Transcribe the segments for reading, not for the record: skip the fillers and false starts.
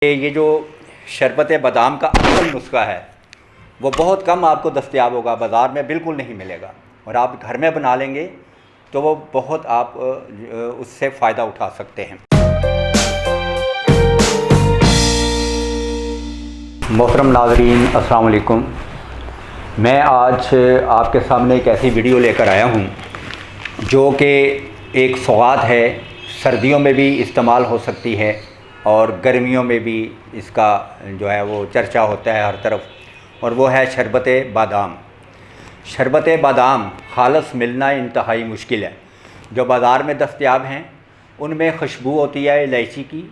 ये जो शरबत बादाम का असल नुस्खा है वो बहुत कम आपको दस्तयाब होगा, बाज़ार में बिल्कुल नहीं मिलेगा। और आप घर में बना लेंगे तो वो बहुत आप उससे फ़ायदा उठा सकते हैं। मोहतरम नाज़रीन, अस्सलाम वालेकुम। मैं आज आपके सामने एक ऐसी वीडियो लेकर आया हूँ जो कि एक सौगात है, सर्दियों में भी इस्तेमाल हो सकती है और गर्मियों में भी इसका जो है वो चर्चा होता है हर तरफ, और वो है शरबत बादाम। शरबत बादाम खालस मिलना इंतहाई मुश्किल है। जो बाज़ार में दस्तयाब हैं उनमें खुशबू होती है इलायची की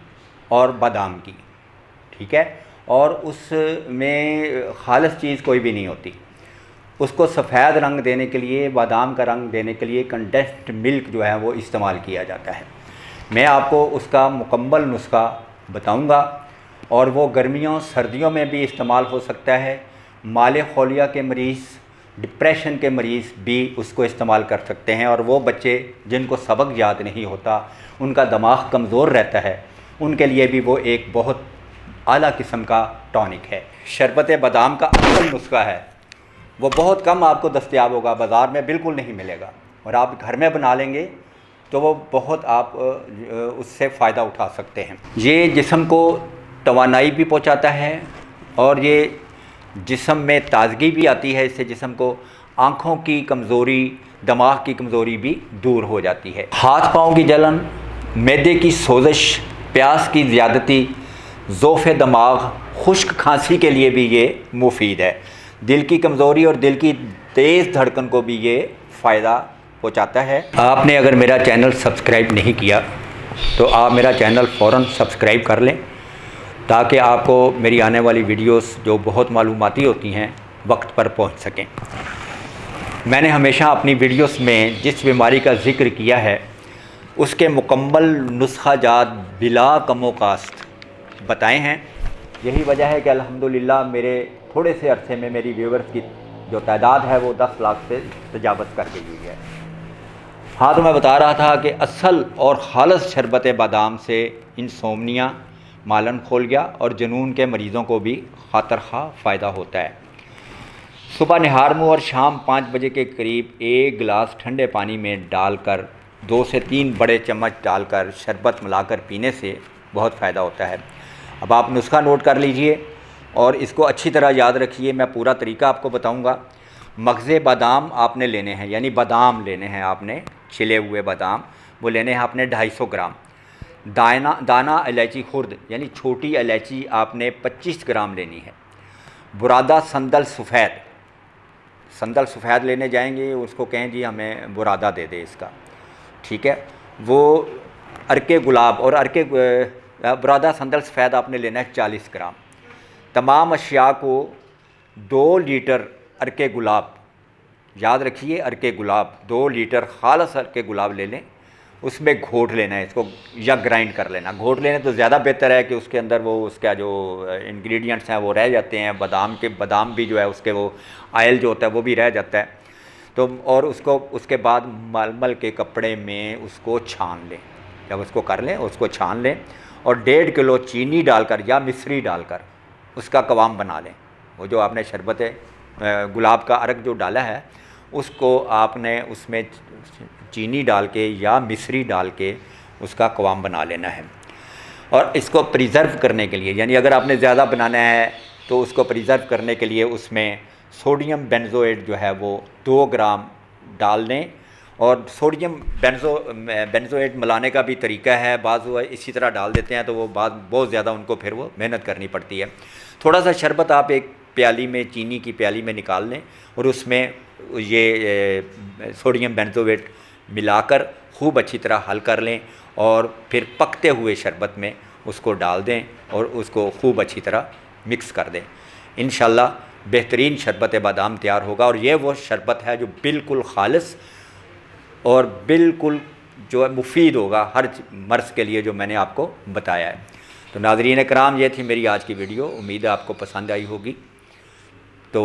और बादाम की, ठीक है, और उसमें खालस चीज़ कोई भी नहीं होती। उसको सफ़ेद रंग देने के लिए, बादाम का रंग देने के लिए कंडेंस्ड मिल्क जो है वो इस्तेमाल किया जाता है। मैं आपको उसका मुकम्मल नुस्खा बताऊंगा और वो गर्मियों सर्दियों में भी इस्तेमाल हो सकता है। माले खोलिया के मरीज़, डिप्रेशन के मरीज़ भी उसको इस्तेमाल कर सकते हैं, और वो बच्चे जिनको सबक याद नहीं होता, उनका दिमाग कमज़ोर रहता है, उनके लिए भी वो एक बहुत आला किस्म का टॉनिक है। शरबत बादाम का असल नुस्खा है वो बहुत कम आपको दस्तयाब होगा, बाज़ार में बिल्कुल नहीं मिलेगा। और आप घर में बना लेंगे तो वो बहुत आप उससे फ़ायदा उठा सकते हैं। ये जिस्म को तवानाई भी पहुंचाता है और ये जिस्म में ताज़गी भी आती है। इससे जिस्म को आँखों की कमज़ोरी, दिमाग की कमज़ोरी भी दूर हो जाती है। हाथ पाँव की जलन, मैदे की सोजिश, प्यास की ज़्यादती, ज़ोफ़े दिमाग, खुश्क खांसी के लिए भी ये मुफीद है। दिल की कमज़ोरी और दिल की तेज़ धड़कन को भी ये फ़ायदा पहुँचाता है। आपने अगर मेरा चैनल सब्सक्राइब नहीं किया तो आप मेरा चैनल फ़ौरन सब्सक्राइब कर लें, ताकि आपको मेरी आने वाली वीडियोस जो बहुत मालूमाती होती हैं वक्त पर पहुंच सकें। मैंने हमेशा अपनी वीडियोस में जिस बीमारी का ज़िक्र किया है उसके मुकम्मल नुस्खा जात बिला कमो कास्त बताए हैं। यही वजह है कि अल्हम्दुलिल्लाह मेरे थोड़े से अरसे में मेरी व्यूवर्स की जो तादाद है वो 10 लाख से तजावज़ कर गई हुई है। हाँ, तो मैं बता रहा था कि असल और खालस शरबत बादाम से इंसोमनिया, मालन खोलिया और जुनून के मरीज़ों को भी खातर खा फ़ायदा होता है। सुबह निहार मुँह और शाम 5 बजे के करीब 1 गिलास ठंडे पानी में डालकर 2 से 3 बड़े चम्मच डालकर शरबत मिलाकर पीने से बहुत फ़ायदा होता है। अब आप नुस्खा नोट कर लीजिए और इसको अच्छी तरह याद रखिए। मैं पूरा तरीका आपको बताऊंगा। मगज़े बादाम आपने लेने हैं, यानी बादाम लेने हैं आपने, छिले हुए बादाम वो लेने हैं आपने 250 ग्राम। दाना इलायची खुर्द यानी छोटी इलायची आपने 25 ग्राम लेनी है। बुरादा संदल सफ़ेद लेने जाएंगे, उसको कहें जी हमें बुरादा दे दे इसका, ठीक है। वो अर्के गुलाब और बुरादा संदल सफ़ेद आपने लेना है 40 ग्राम। तमाम अशिया को 2 लीटर अर्के गुलाब, याद रखिए अरके गुलाब, 2 लीटर खालस अरके गुलाब ले लें, उसमें घोट लेना है इसको या ग्राइंड कर लेना। घोट लेने तो ज़्यादा बेहतर है कि उसके अंदर वो उसका जो इंग्रेडिएंट्स हैं वो रह जाते हैं। बादाम भी जो है उसके वो ऑयल जो होता है वो भी रह जाता है। तो और उसको उसके बाद मलमल के कपड़े में उसको छान लें। जब उसको कर लें उसको छान लें और 1.5 किलो चीनी डालकर या मिश्री डालकर उसका कवाम बना लें। वो जो आपने शरबत गुलाब का अर्क जो डाला है उसको आपने उसमें चीनी डाल के या मिश्री डाल के उसका कवाम बना लेना है। और इसको प्रिज़र्व करने के लिए, यानी अगर आपने ज़्यादा बनाना है तो उसको प्रिज़र्व करने के लिए उसमें सोडियम बेंजोएट जो है वो 2 ग्राम डाल लें। और सोडियम बेंजोएट मिलाने का भी तरीका है, बाज़ इसी तरह डाल देते हैं तो वो बहुत ज़्यादा उनको फिर वो मेहनत करनी पड़ती है। थोड़ा सा शरबत आप एक प्याली में, चीनी की प्याली में निकाल लें और उसमें ये सोडियम बेंजोएट मिलाकर खूब अच्छी तरह हल कर लें और फिर पकते हुए शरबत में उसको डाल दें और उसको खूब अच्छी तरह मिक्स कर दें। इंशाल्लाह बेहतरीन शरबत बादाम तैयार होगा। और ये वो शरबत है जो बिल्कुल खालिस और बिल्कुल जो है मुफीद होगा हर मर्ज़ के लिए, जो मैंने आपको बताया है। तो नाज़रीन कराम, ये थी मेरी आज की वीडियो। उम्मीद है आपको पसंद आई होगी। तो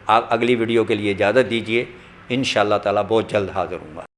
आप अगली वीडियो के लिए इजाज़त दीजिए। इंशाअल्लाह ताला बहुत जल्द हाज़िर हूँगा।